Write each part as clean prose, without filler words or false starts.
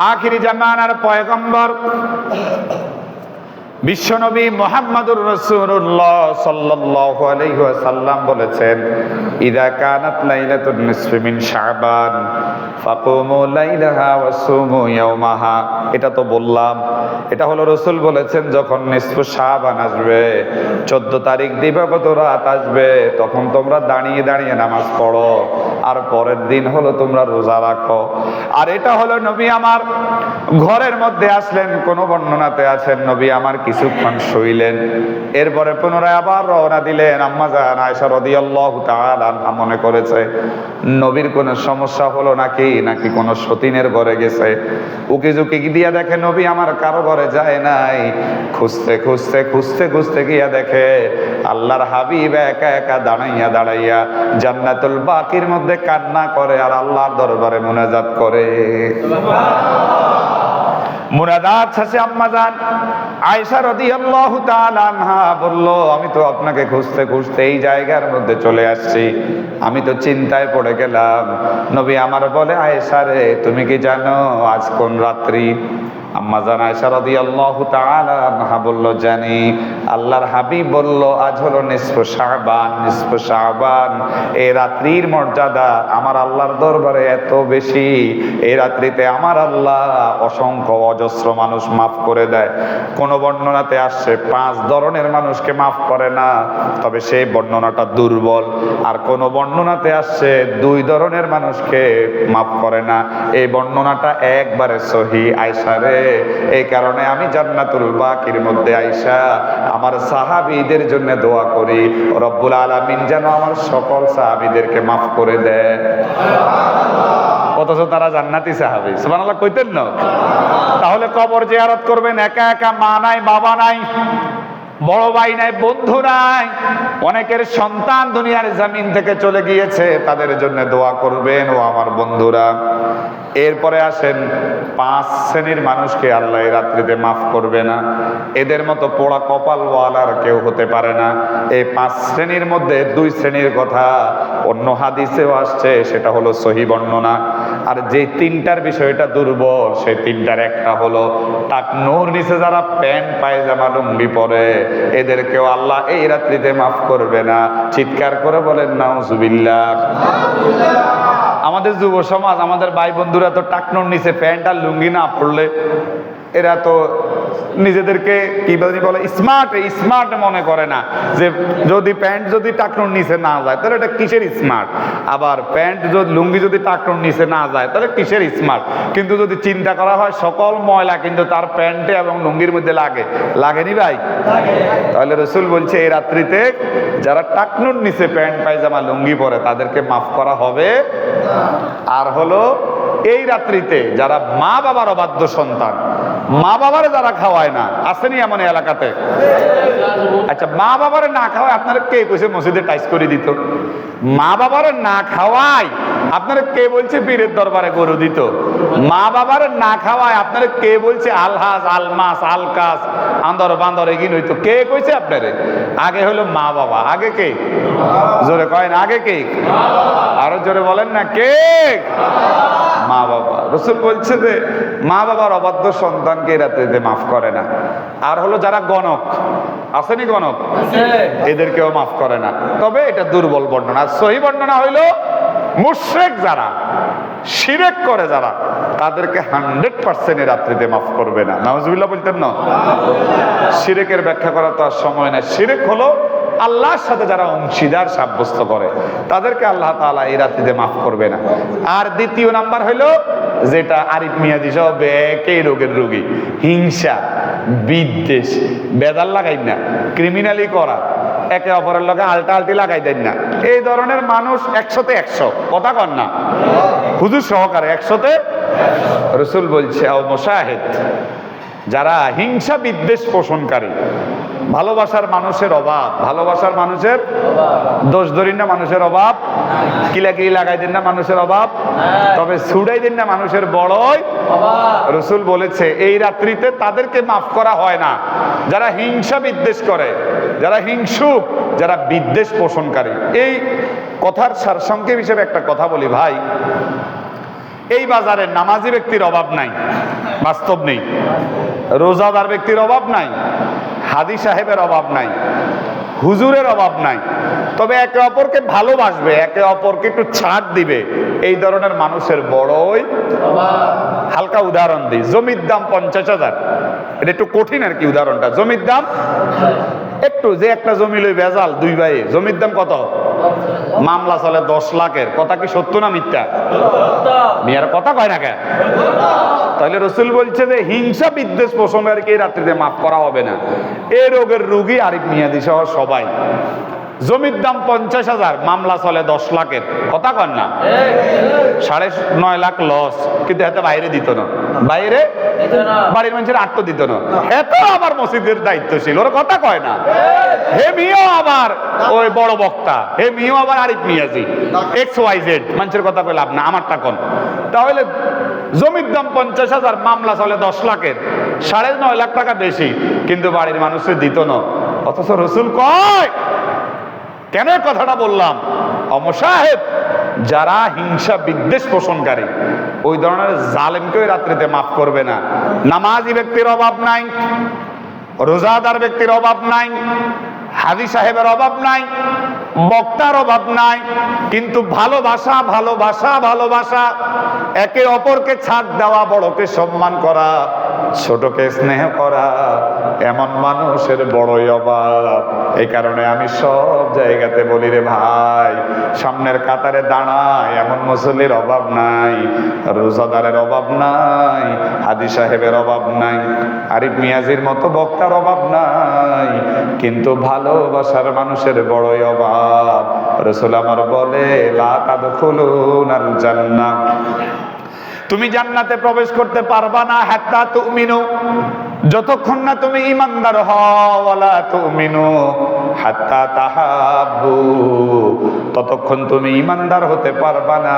আখিরি জামানার পয়গম্বর বিশ্বনবী মুহাম্মদুর রাসূলুল্লাহ সাল্লাল্লাহু আলাইহি ওয়াসাল্লাম বলেছেন, ইযা কানাত লাইলাতুন নিসফি মিন শাবান ফাকুমু লাইলাহা ওয়া সুমু ইয়াওমাহা। এটা তো বললাম, এটা হলো রাসূল বলেছেন যখন নিসফু শাবান আসবে, 14 তারিখ দিবাগত রাত আসবে, তখন তোমরা দাঁড়িয়ে দাঁড়িয়ে নামাজ পড়ো, আর পরের দিন হলো তোমরা রোজা রাখো। আর এটা হলো নবী আমার ঘরের মধ্যে আসলেন, কোন বর্ণনাতে আছেন নবী আমার কিছুক্ষণ শুইলেন, এরপরে পুনরায় আবার রওনা দিলেন। আম্মা জান আয়েশা রাদিয়াল্লাহু তাআলা আনহা মনে করেছে নবীর কোনো সমস্যা হলো নাকি কোনো সতীনের ঘরে গেছে। উকি ঝুঁকি দিয়া দেখে নবী আমার কারো ঘরে যায় নাই। খুঁজতে খুঁজতে খুঁজতে খুঁজতে গিয়া দেখে আল্লাহর হাবিব একা একা দাঁড়াইয়া জান্নাতুল বাকির মধ্যে কান্না করে আর আল্লাহর দরবারে মুনাজাত করে। মুনাজাত শেষে আম্মা জান আয়েশা রাদিয়াল্লাহু তাআলা আনহা বলল, আমি তো আপনাকে খুঁজতে খুঁজতে এই জায়গার মধ্যে চলে আসছি, আমি তো চিন্তায় পড়ে গেলাম। নবী আমার বলে, আয়েশা রে তুমি কি জানো আজ কোন রাত্রি? আম্মা জান আয়েশা রাদিয়াল্লাহু তাআলা আনহা বলল, জানি। আল্লাহর হাবিব বলল, আজ হলো নিসফু শাবান। নিসফু শাবান, এই রাত্রির মর্যাদা আমার আল্লাহর দরবারে এত বেশি, এই রাত্রিতে আমার আল্লাহ অসংখ্য অজস্র মানুষ মাফ করে দেয়। কোন বর্ণনাতে আসছে 5 ধরনের মানুষকে মাফ করে না, তবে সেই বর্ণনাটা দুর্বল। আর কোন বর্ণনাতে আসছে 2 ধরনের মানুষকে মাফ করে না, এই বর্ণনাটা একবারে সহিহ। আয়েশা রে, এই কারণে আমি জান্নাতুল বাকির মধ্যে আয়েশা আমার সাহাবীদের জন্য দোয়া করি, রব্বুল আলামিন যেন আমার সকল সাহাবীদেরকে মাফ করে দেয়। অথচ তারা জান্নাতি সাহাবী, সুবহানাল্লাহ কইতেন না? তাহলে কবর জিয়ারত করবেন একা একা, মা নাই, বাবা নাই, বড় ভাই নাই, বন্ধু নাই, অনেকের সন্তান দুনিয়ার জমিন থেকে চলে গিয়েছে, তাদের জন্য দোয়া করবেন ও আমার বন্ধুরা। এরপরে আসেন 5 শ্রেণীর মানুষকে আল্লাহ এই রাত্রিতে মাফ করবে না, এদের মতো পোড়া কপাল ওয়ালার কেউ হতে পারে না। এই 5 শ্রেণীর মধ্যে 2 শ্রেণীর কথা অন্য হাদিসেও আসছে, সেটা হলো সহিহ বর্ণনা। আর যে 3টার বিষয়টা দুর্বল, সেই 3টার একটা হলো টাকনুর নিচে যারা প্যান্ট পায়জামা লুঙ্গি পরে, এদেরকেও আল্লাহ এই রাত্রিতে মাফ করবে না। চিৎকার করে বলেন নাউজুবিল্লাহ। আমাদের যুব সমাজ, আমাদের ভাই বন্ধুরা তো টাকনুর নিচে প্যান্ট আর লুঙ্গি না পড়লে এরা তো নিজেদেরকে কি বলে স্মার্ট মনে করে না, যে যদি প্যান্ট যদি টাকনুর নিচে না যায় তাহলে এটা কিসের স্মার্ট, আবার প্যান্ট যদি লুঙ্গি যদি টাকনুর নিচে না যায় তাহলে কিসের স্মার্ট। কিন্তু যদি চিন্তা করা হয় সকল ময়লা কিন্তু তার প্যান্টে এবং লুঙ্গির মধ্যে লাগেনি ভাই? তাহলে রাসূল বলছে এই রাত্রিতে যারা টাকনুর নিচে প্যান্ট পায়জামা লুঙ্গি পরে তাদেরকে মাফ করা হবে। আর হলো এই রাত্রিতে যারা মা বাবার অবাধ্য সন্তান, মা বাবারে যারা খাওয়ায় না, আসেনি এমন এলাকাতে? আচ্ছা, মা বাবারে না খাওয়ায় আপনারা কে কইছে মসজিদে টাইস করে দিত? মা বাবারে না খাওয়ায় আপনারা কে বলছে পীরের দরবারে গরু দিত? মা বাবারে না খাওয়ায় আপনারা কে বলছে আলহাজ, আলমাস, আলকাস, আন্দর বান্দর এগিন হইতো? কে কইছে আপনারে? আগে হলো মা বাবা। আগে কে? জোরে কয়েন, আগে কে? আরো জোরে বলেন না, কে? মা বাবা। রাসূল বলছে যে মা বাবার অবাধ্য সন্তানকে রাত্রিতে মাফ করে না। আর হলো যারা গণক, আসেনি গণক, এদেরকেও মাফ করে না। তবে এটা দুর্বল বর্ণনা। সহিহ বর্ণনা হইলো মুশরিক যারা, শিরক করে যারা, তাদেরকে 100% রাত্রিতে মাফ করবে না। নাউজুবিল্লাহ বলতেন না? শিরকের ব্যাখ্যা করা তো আর সময় নাই। শিরক হলো আল্লাহর সাথে যারা অংশীদার সাব্যস্ত করে, তাদেরকে আল্লাহ তাআলা এই রাত্রিতে মাফ করবে না। আর দ্বিতীয় নাম্বার হইলো যেটা আরিফ মিয়াজি সব একই রোগের রোগী, হিংসা, বিদ্বেষ, বেদাল লাগাই না, ক্রিমিনালি করা, একে অপরের লগে আলটি লাগাই দেন না, এই ধরনের মানুষ 100তে 100 কথা কন না হুজুর সহকারে 100তে। রাসূল বলছে আও মুশাহিদ, যারা হিংসা বিদ্বেষ পোষণকারী, ভালোবাসার মানুষের অভাব, ভালোবাসার মানুষের দোষ ধরিন না, মানুষের অভাব, কিলাকিলি লাগাই দেন না, মানুষের অভাব, তবে ছুড়াই দেন না, মানুষের বড়ই অভাব। রাসূল বলেছে এই রাত্রিতে তাদেরকে মাফ করা হয় না যারা হিংসা বিদ্বেষ করে, যারা হিংসুক, যারা বিদ্বেষ পোষণকারী। এই কথার সারসংক্ষেপ হিসেবে একটা কথা বলি ভাই, এই বাজারে নামাজি ব্যক্তির অভাব নাই, বাস্তব নেই। রোজাদার ব্যক্তির অভাব নাই, হাদি সাহেবের অভাব নাই, হুজুরের অভাব নাই, তবে একে অপরকে ভালোবাসবে, একে অপরকে একটু ছাড় দিবে, এই ধরনের মানুষের বড়ই হালকা উদাহরণ দিই। জমির দাম 50,000, এটা একটু কঠিন আর কি উদাহরণটা। জমির দাম একটু, যে একটা জমি লই ভেজাল দুই ভাই, জমির দাম কত? মামলা চলে 10 লাখের। কথা কি সত্য না মিথ্যা? মিয়ার কথা কয় না কেন? তাহলে রসুল বলছে যে হিংসা বিদ্বেষ পোষণকারীকে এই রাত্রিতে মাফ করা হবে না। এই রোগের রোগী আরিফ মিয়াদি সহ সবাই। জমির দাম 50,000, মামলা চলে 10 লাখের। কথা কন না? 9.5 লাখ লস, কিন্তু এত বাইরে দিত না, বাইরে বাড়ির মানুষের আট্ট দিত না, এত আবার মসজিদের দায়িত্বশীল, ওর কথা কয় না। হে মিও আবার ওই বড় বক্তা, হে মিও আবার আরিফ মিয়াজি XYZ, মানুষের কথা কইলে আপনি আমারটা কোন? তাহলে জমির দাম 50,000, মামলা চলে 10 লাখের, 9.5 লাখ টাকা বেশি, কিন্তু বাড়ির মানুষের দিত না। অথচ রসুল কয়, কেন কথাটা বললাম? অমসাহেব যারা হিংসা বিদ্বেষ পোষণকারী, ওই ধরনের জালেমকে রাত্রিতে মাফ করবে না। নামাজি ব্যক্তির অভাব নাই, রোজাদার ব্যক্তির অভাব নাই, হাজি সাহেবের অভাব নাই, বক্তার অভাব নাই, কিন্তু ভালোবাসা ভালোবাসা ভালোবাসা, একে অপরকে ছাড় দেওয়া, বড়কে সম্মান করা, ছোটকে স্নেহ করা, এমন মানুষের বড়ই অভাব। এই কারণে আমি সব জায়গাতে বলি, রে ভাই, সামনের কাতারে দাঁড়ায় এমন মুসল্লির অভাব নাই, রোজাদারের অভাব নাই, হাদি সাহেবের অভাব নাই, আরিফ মিয়াজির মতো বক্তার অভাব নাই, কিন্তু ভালোবাসার মানুষের বড়ই অভাব। রাসূল আমার বলে, লা তাদখুলুনাল জান্নাহ, তুমি জান্নাতে প্রবেশ করতে পারবা না হাত্তা তুমিনু, যতক্ষণ না তুমি ঈমানদার হও, ওয়ালা তুমিনু হাত্তা তাহাব্বু, ততক্ষণ তুমি ঈমানদার হতে পারবা না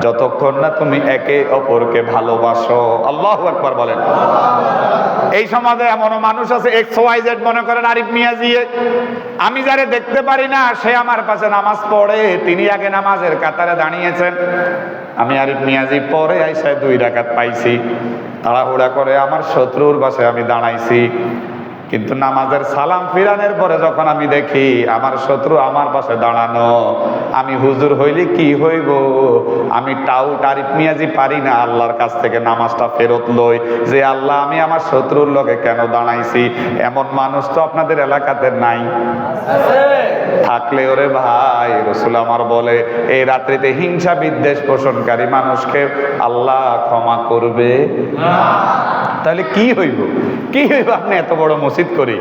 যতক্ষণ না তুমি একে অপরকে ভালোবাসো। আল্লাহু আকবার বলেন। এই সমাজে এমন মানুষ আছে XYZ, মনে করেন আরিফ মিয়াজি, আমি যারে দেখতে পারি না, সে আমার পাশে নামাজ পড়ে, তিনি আগে নামাজের কাতারে দাঁড়িয়েছেন, আমি আরিফ মিয়াজি পরে আইসা 2 রাকাত পাইছি, তাড়াহুড়া করে আমার শত্রুর পাশে আমি দাঁড়াইছি, কিন্তু নামাজের সালাম ফিরানোর পরে যখন আমি দেখি আমার শত্রু আমার পাশে দাঁড়ানো, আমি হুজুর হইলে কি হইব, আমি টাউট আরিফ মিয়াজি পারি না আল্লাহর কাছ থেকে নামাজটা ফেরত লই, যে আল্লাহ আমি আমার শত্রুর লগে কেন দাঁড়াইছি। এমন মানুষ তো আপনাদের এলাকাতে নাই? থাকলে ওরে ভাই, রাসূল আমার বলে, এই রাত্রিতে হিংসা বিদ্বেষ পোষণকারী মানুষকে আল্লাহ ক্ষমা করবে না। তাহলে কি হইব? কি হইব? আপনি এত বড় মসজিদ করি,